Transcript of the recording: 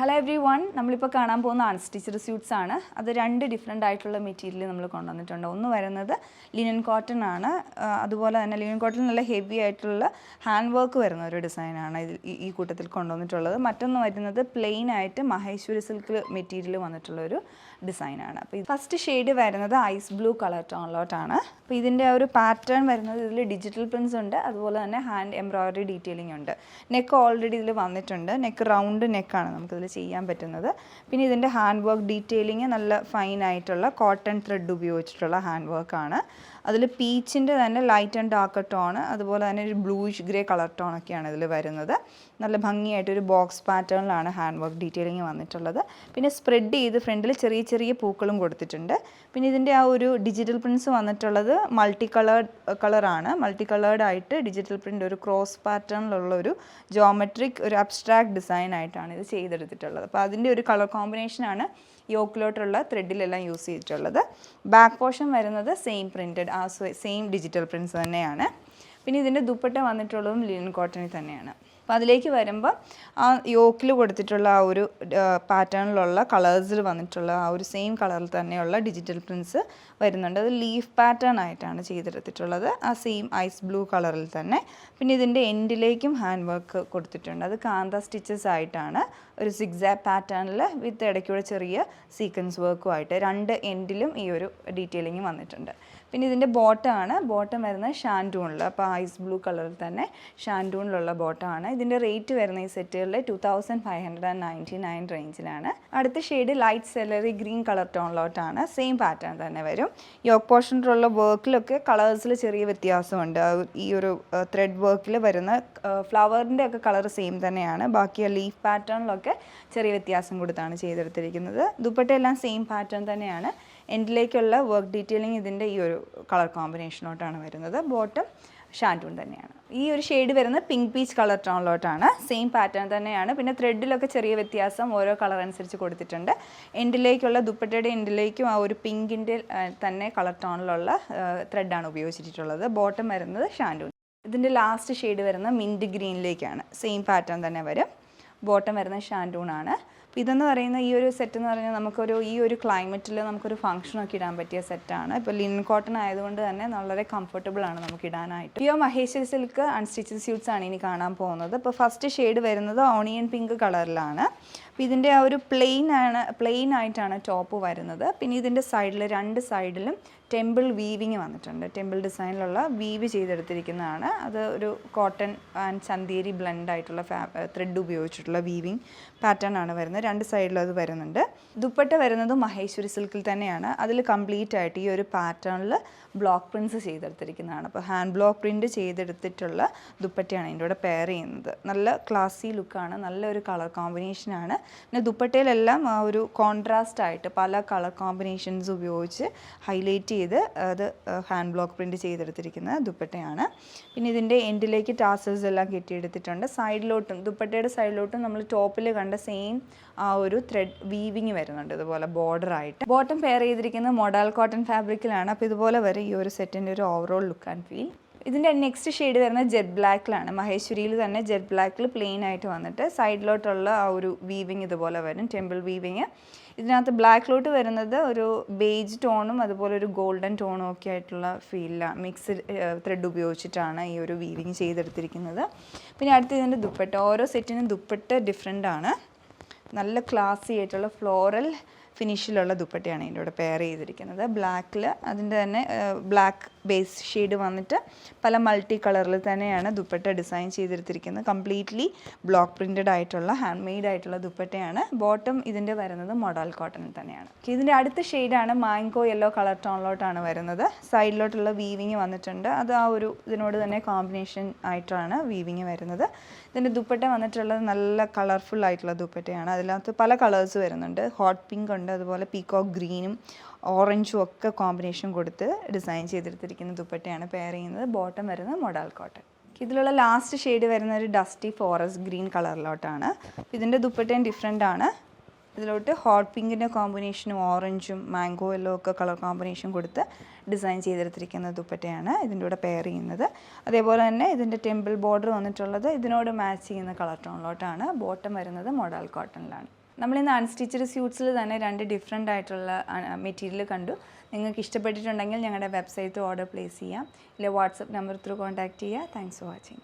Hello every one, നമ്മളിപ്പോൾ കാണാൻ പോകുന്ന അൺസ്റ്റിച്ചഡ് സ്യൂട്ട്സ് ആണ്. അത് രണ്ട് ഡിഫറെൻ്റ് ആയിട്ടുള്ള മെറ്റീരിയൽ നമ്മൾ കൊണ്ടുവന്നിട്ടുണ്ട്. ഒന്ന് വരുന്നത് ലിനൻ കോട്ടൺ ആണ്. അതുപോലെ തന്നെ ലിനൻ കോട്ടൺ നല്ല ഹെവി ആയിട്ടുള്ള ഹാൻഡ് വർക്ക് വരുന്ന ഒരു ഡിസൈനാണ് ഈ കൂട്ടത്തിൽ കൊണ്ടുവന്നിട്ടുള്ളത്. മറ്റൊന്ന് വരുന്നത് പ്ലെയിൻ ആയിട്ട് മഹേശ്വരി സിൽക്ക് മെറ്റീരിയൽ വന്നിട്ടുള്ളൊരു ഡിസൈനാണ്. അപ്പോൾ ഫസ്റ്റ് ഷെയ്ഡ് വരുന്നത് ഐസ് ബ്ലൂ കളർ ടോണിലോട്ടാണ്. അപ്പോൾ ഇതിൻ്റെ ഒരു പാറ്റേൺ വരുന്നത് ഇതിൽ ഡിജിറ്റൽ പ്രിൻസ് ഉണ്ട്, അതുപോലെ തന്നെ ഹാൻഡ് എംബ്രോയ്ഡറി ഡീറ്റെയിലിംഗ് ഉണ്ട്. നെക്ക് ഓൾറെഡി ഇതിൽ വന്നിട്ടുണ്ട്. നെക്ക് റൗണ്ട് നെക്കാണ് നമുക്കിതിൽ ചെയ്യാൻ പറ്റുന്നത്. പിന്നെ ഇതിൻ്റെ ഹാൻഡ് വർക്ക് ഡീറ്റെയിലിംഗ് നല്ല ഫൈൻ ആയിട്ടുള്ള കോട്ടൺ ത്രെഡ് ഉപയോഗിച്ചിട്ടുള്ള ഹാൻഡ് വർക്കാണ്. അതിൽ പീച്ചിൻ്റെ തന്നെ ലൈറ്റ് ആൻഡ് ഡാർക്ക് ടോൺ, അതുപോലെ തന്നെ ഒരു ബ്ലൂയിഷ് ഗ്രേ കളർ ടോണൊക്കെയാണ് ഇതിൽ വരുന്നത്. നല്ല ഭംഗിയായിട്ടൊരു ബോക്സ് പാറ്റേണിലാണ് ഹാൻഡ് വർക്ക് ഡീറ്റെയിലിംഗ് വന്നിട്ടുള്ളത്. പിന്നെ സ്പ്രെഡ് ചെയ്ത് ഫ്രണ്ടിൽ ചെറിയ ചെറിയ പൂക്കളും കൊടുത്തിട്ടുണ്ട്. പിന്നെ ഇതിൻ്റെ ആ ഒരു ഡിജിറ്റൽ പ്രിൻറ്റ്സ് വന്നിട്ടുള്ളത് മൾട്ടി കളറാണ്. മൾട്ടി കളേർഡായിട്ട് ഡിജിറ്റൽ പ്രിൻ്റ് ഒരു ക്രോസ് പാറ്റേണിലുള്ള ഒരു ജോമെട്രിക് ഒരു അബ്സ്ട്രാക്ട് ഡിസൈൻ ആയിട്ടാണ് ഇത് ചെയ്തെടുത്തിട്ടുള്ളത്. അപ്പോൾ അതിൻ്റെ ഒരു കളർ കോമ്പിനേഷനാണ് യോക്കിലോട്ടുള്ള ത്രെഡിലെല്ലാം യൂസ് ചെയ്തിട്ടുള്ളത്. ബാക്ക് പോർഷൻ വരുന്നത് same printed same digital prints തന്നെയാണ്. പിന്നെ ഇതിൻ്റെ ദുപ്പട്ട വന്നിട്ടുള്ളതും ലിനൻ കോട്ടണിൽ തന്നെയാണ്. അപ്പോൾ അതിലേക്ക് വരുമ്പോൾ ആ യോക്കിൽ കൊടുത്തിട്ടുള്ള ആ ഒരു പാറ്റേണിലുള്ള കളേഴ്സിൽ വന്നിട്ടുള്ള ആ ഒരു സെയിം കളറിൽ തന്നെയുള്ള ഡിജിറ്റൽ പ്രിൻറ്റ്സ് വരുന്നുണ്ട്. അത് ലീഫ് പാറ്റേൺ ആയിട്ടാണ് ചെയ്തെടുത്തിട്ടുള്ളത്, ആ സെയിം ഐസ് ബ്ലൂ കളറിൽ തന്നെ. പിന്നെ ഇതിൻ്റെ എൻഡിലേക്കും ഹാൻഡ് വർക്ക് കൊടുത്തിട്ടുണ്ട്. അത് കാന്ത സ്റ്റിച്ചസ് ആയിട്ടാണ്, ഒരു സിക്സാക് പാറ്റേണിൽ വിത്ത് ഇടയ്ക്കൂടെ ചെറിയ സീക്വൻസ് വർക്കുമായിട്ട് രണ്ട് എൻഡിലും ഈ ഒരു ഡീറ്റെയിലിംഗ് വന്നിട്ടുണ്ട്. പിന്നെ ഇതിൻ്റെ ബോട്ടം വരുന്നത് ഷാൻഡൂണിൽ, അപ്പോൾ ഐസ് ബ്ലൂ കളറിൽ തന്നെ ഷാൻഡൂണിലുള്ള ബോട്ടമാണ്. ഇതിൻ്റെ റേറ്റ് വരുന്ന ഈ സെറ്റുകളിൽ 2599 റേഞ്ചിലാണ്. അടുത്ത shade light celery green colour ടോണിലോട്ടാണ്. സെയിം പാറ്റേൺ തന്നെ വരും. യോക്ക് പോർഷനിലുള്ള വർക്കിലൊക്കെ കളേഴ്സിൽ ചെറിയ വ്യത്യാസമുണ്ട്. ഈ ഒരു ത്രെഡ് വർക്കിൽ വരുന്ന ഫ്ലവറിൻ്റെ ഒക്കെ കളർ സെയിം തന്നെയാണ്. ബാക്കി ലീഫ് പാറ്റേണിലൊക്കെ ചെറിയ വ്യത്യാസം കൊടുത്താണ് ചെയ്തെടുത്തിരിക്കുന്നത്. ദുപ്പട്ടയെല്ലാം സെയിം പാറ്റേൺ തന്നെയാണ്. എൻഡിലേക്കുള്ള വർക്ക് ഡീറ്റെയിലിംഗ് ഇതിൻ്റെ ഈ ഒരു കളർ കോമ്പിനേഷനോട്ടാണ് വരുന്നത്. ബോട്ടം ഷാൻഡൂൺ തന്നെയാണ്. ഈ ഒരു ഷെയ്ഡ് വരുന്നത് പിങ്ക് പീച്ച് കളർ ടോണിലോട്ടാണ്. സെയിം പാറ്റേൺ തന്നെയാണ്. പിന്നെ ത്രെഡിലൊക്കെ ചെറിയ വ്യത്യാസം ഓരോ കളർ അനുസരിച്ച് കൊടുത്തിട്ടുണ്ട്. എൻഡിലേക്കുള്ള ദുപ്പട്ടയുടെ എൻഡിലേക്കും ആ ഒരു പിങ്കിൻ്റെ തന്നെ കളർ ടോണിലുള്ള ത്രെഡാണ് ഉപയോഗിച്ചിട്ടുള്ളത്. ബോട്ടം വരുന്നത് ഷാൻഡൂൺ. ഇതിൻ്റെ ലാസ്റ്റ് ഷെയ്ഡ് വരുന്നത് മിൻറ്റ് ഗ്രീനിലേക്കാണ്. സെയിം പാറ്റേൺ തന്നെ വരും. ബോട്ടം വരുന്നത് ഷാൻഡൂണാണ്. അപ്പോൾ ഇതെന്ന് പറയുന്ന ഈ ഒരു സെറ്റ് എന്ന് പറഞ്ഞാൽ ഈ ഒരു ക്ലൈമറ്റിൽ നമുക്കൊരു ഫംഗ്ഷനൊക്കെ ഇടാൻ പറ്റിയ സെറ്റാണ്. ഇപ്പോൾ ലിനൻ കോട്ടൺ ആയതുകൊണ്ട് തന്നെ വളരെ കംഫർട്ടബിൾ ആണ് നമുക്ക് ഇടാനായിട്ട്. Pure Maheshwari silk unstitched suits ആണ് ഇനി കാണാൻ പോകുന്നത്. ഇപ്പോൾ ഫസ്റ്റ് ഷെയ്ഡ് വരുന്നത് ഓണിയൻ പിങ്ക് കളറിലാണ്. അപ്പോൾ ഇതിൻ്റെ ആ ഒരു പ്ലെയിൻ ആയിട്ടാണ് ടോപ്പ് വരുന്നത്. പിന്നെ ഇതിൻ്റെ രണ്ട് സൈഡിലും ടെമ്പിൾ വീവിങ് വന്നിട്ടുണ്ട്. ടെമ്പിൾ ഡിസൈനിലുള്ള വീവ് ചെയ്തെടുത്തിരിക്കുന്നതാണ്. അത് ഒരു കോട്ടൺ ആൻഡ് ചന്തേരി ബ്ലെൻഡ് ആയിട്ടുള്ള ത്രെഡ് ഉപയോഗിച്ചിട്ടുള്ള വീവിങ് പാറ്റേൺ ആണ് വരുന്നത്. രണ്ട് സൈഡിലും അത് വരുന്നുണ്ട്. ദുപ്പട്ട വരുന്നത് മഹേശ്വരി സിൽക്കിൽ തന്നെയാണ്. അതിൽ കംപ്ലീറ്റ് ആയിട്ട് ഈ ഒരു പാറ്റേണിൽ ബ്ലോക്ക് പ്രിൻറ്റ്സ് ചെയ്തെടുത്തിരിക്കുന്നതാണ്. അപ്പോൾ ഹാൻഡ് ബ്ലോക്ക് പ്രിൻറ്റ് ചെയ്തെടുത്തിട്ടുള്ള ദുപ്പട്ടയാണ് ഇതിൻ്റെ കൂടെ പെയർ ചെയ്യുന്നത്. നല്ല ക്ലാസി ലുക്കാണ്, നല്ലൊരു കളർ കോമ്പിനേഷനാണ്. പിന്നെ ദുപ്പട്ടയിലെല്ലാം ആ ഒരു കോൺട്രാസ്റ്റ് ആയിട്ട് പല കളർ കോമ്പിനേഷൻസ് ഉപയോഗിച്ച് ഹൈലൈറ്റ് ചെയ്ത് അത് ഹാൻഡ് ബ്ലോക്ക് പ്രിൻറ്റ് ചെയ്തെടുത്തിരിക്കുന്ന ദുപ്പട്ടയാണ്. പിന്നെ ഇതിൻ്റെ എൻഡിലേക്ക് ടാസൽസ് എല്ലാം കെട്ടിയെടുത്തിട്ടുണ്ട്. സൈഡിലോട്ടും ദുപ്പട്ടയുടെ സൈഡിലോട്ടും നമ്മൾ ടോപ്പിൽ കണ്ട സെയിം ആ ഒരു ത്രെഡ് വീവിങ് വരുന്നുണ്ട് ഇതുപോലെ ബോർഡറായിട്ട്. ബോട്ടം പെയർ ചെയ്തിരിക്കുന്നത് മോഡൽ കോട്ടൺ ഫാബ്രിക്കിലാണ്. അപ്പോൾ ഇതുപോലെ വരെ ഈ ഒരു സെറ്റിൻ്റെ ഒരു ഓവറോൾ ലുക്ക് ആൻഡ് ഫീൽ. ഇതിൻ്റെ നെക്സ്റ്റ് ഷെയ്ഡ് വരുന്നത് ജെറ്റ് ബ്ലാക്കിലാണ്. മഹേശ്വരിയിൽ തന്നെ ജെറ്റ് ബ്ലാക്കിൽ പ്ലെയിൻ ആയിട്ട് വന്നിട്ട് സൈഡിലോട്ടുള്ള ആ ഒരു വീവിങ് ഇതുപോലെ വരും, ടെമ്പിൾ വീവിങ്. ഇതിനകത്ത് ബ്ലാക്കിലോട്ട് വരുന്നത് ഒരു ബേജ് ടോണും അതുപോലെ ഒരു ഗോൾഡൻ ടോണും ഒക്കെ ആയിട്ടുള്ള ഫീലാണ്. മിക്സ് ത്രെഡ് ഉപയോഗിച്ചിട്ടാണ് ഈ ഒരു വീവിങ് ചെയ്തെടുത്തിരിക്കുന്നത്. പിന്നെ അടുത്ത് ഇതിൻ്റെ ദുപ്പട്ട, ഓരോ സെറ്റിനും ദുപ്പട്ട ഡിഫറെൻ്റ് ആണ്. നല്ല ക്ലാസി ആയിട്ടുള്ള ഫ്ലോറൽ ഫിനിഷിലുള്ള ദുപ്പട്ടയാണ് ഇതിൻ്റെ കൂടെ പെയർ ചെയ്തിരിക്കുന്നത്. ബ്ലാക്കിൽ അതിൻ്റെ തന്നെ ബ്ലാക്ക് ബേസ് ഷെയ്ഡ് വന്നിട്ട് പല മൾട്ടി കളറിൽ തന്നെയാണ് ദുപ്പട്ട ഡിസൈൻ ചെയ്തെടുത്തിരിക്കുന്നത്. കംപ്ലീറ്റ്ലി ബ്ലോക്ക് പ്രിൻറ്റഡ് ആയിട്ടുള്ള ഹാൻഡ് മെയ്ഡ് ആയിട്ടുള്ള ദുപ്പട്ടയാണ്. ബോട്ടം ഇതിൻ്റെ വരുന്നത് മോഡൽ കോട്ടണിൽ തന്നെയാണ്. ഇതിൻ്റെ അടുത്ത ഷെയ്ഡാണ് മാംഗോ യെല്ലോ കളർ ടോണിലോട്ടാണ് വരുന്നത്. സൈഡിലോട്ടുള്ള വീവിങ് വന്നിട്ടുണ്ട്. അത് ആ ഒരു ഇതിനോട് തന്നെ കോമ്പിനേഷൻ ആയിട്ടാണ് വീവിങ് വരുന്നത്. ഇതിൻ്റെ ദുപ്പട്ട വന്നിട്ടുള്ളത് നല്ല കളർഫുൾ ആയിട്ടുള്ള ദുപ്പട്ടയാണ്. അതിനകത്ത് പല കളേഴ്സ് വരുന്നുണ്ട്. ഹോട്ട് പിങ്ക് ഉണ്ട്, അതുപോലെ പീകോക്ക് ഗ്രീനും ഓറഞ്ചും ഒക്കെ കോമ്പിനേഷൻ കൊടുത്ത് ഡിസൈൻ ചെയ്തെടുത്തിരിക്കുന്ന ദുപ്പട്ടയാണ് പെയർ ചെയ്യുന്നത്. ബോട്ടം വരുന്നത് മോഡൽ കോട്ടൺ. ഇതിലുള്ള ലാസ്റ്റ് ഷെയ്ഡ് വരുന്ന ഒരു ഡസ്റ്റി ഫോറസ്റ്റ് ഗ്രീൻ കളറിലോട്ടാണ്. ഇതിൻ്റെ ദുപ്പട്ടയും ഡിഫറെൻ്റ് ആണ്. ഇതിലോട്ട് ഹോട്ട് പിങ്കിൻ്റെ കോമ്പിനേഷനും ഓറഞ്ചും മാംഗോ യെല്ലോ ഒക്കെ കളർ കോമ്പിനേഷൻ കൊടുത്ത് ഡിസൈൻ ചെയ്തെടുത്തിരിക്കുന്ന ദുപ്പട്ടയാണ് ഇതിൻ്റെ കൂടെ പെയർ ചെയ്യുന്നത്. അതേപോലെ തന്നെ ഇതിൻ്റെ ടെമ്പിൾ ബോർഡർ വന്നിട്ടുള്ളത് ഇതിനോട് മാച്ച് ചെയ്യുന്ന കളർ ടോണിലോട്ടാണ്. ബോട്ടം വരുന്നത് മോഡൽ കോട്ടണിലാണ്. നമ്മളിന്ന് അൺസ്റ്റിച്ചഡ് സ്യൂട്ട്സിൽ തന്നെ 2 ഡിഫറെൻ്റ് ആയിട്ടുള്ള മെറ്റീരിയൽ കണ്ടു. നിങ്ങൾക്ക് ഇഷ്ടപ്പെട്ടിട്ടുണ്ടെങ്കിൽ ഞങ്ങളുടെ വെബ്സൈറ്റ് ഓർഡർ പ്ലേസ് ചെയ്യാം, ഇല്ല വാട്സപ്പ് നമ്പർ ത്രൂ കോൺടാക്റ്റ് ചെയ്യുക. Thanks for watching.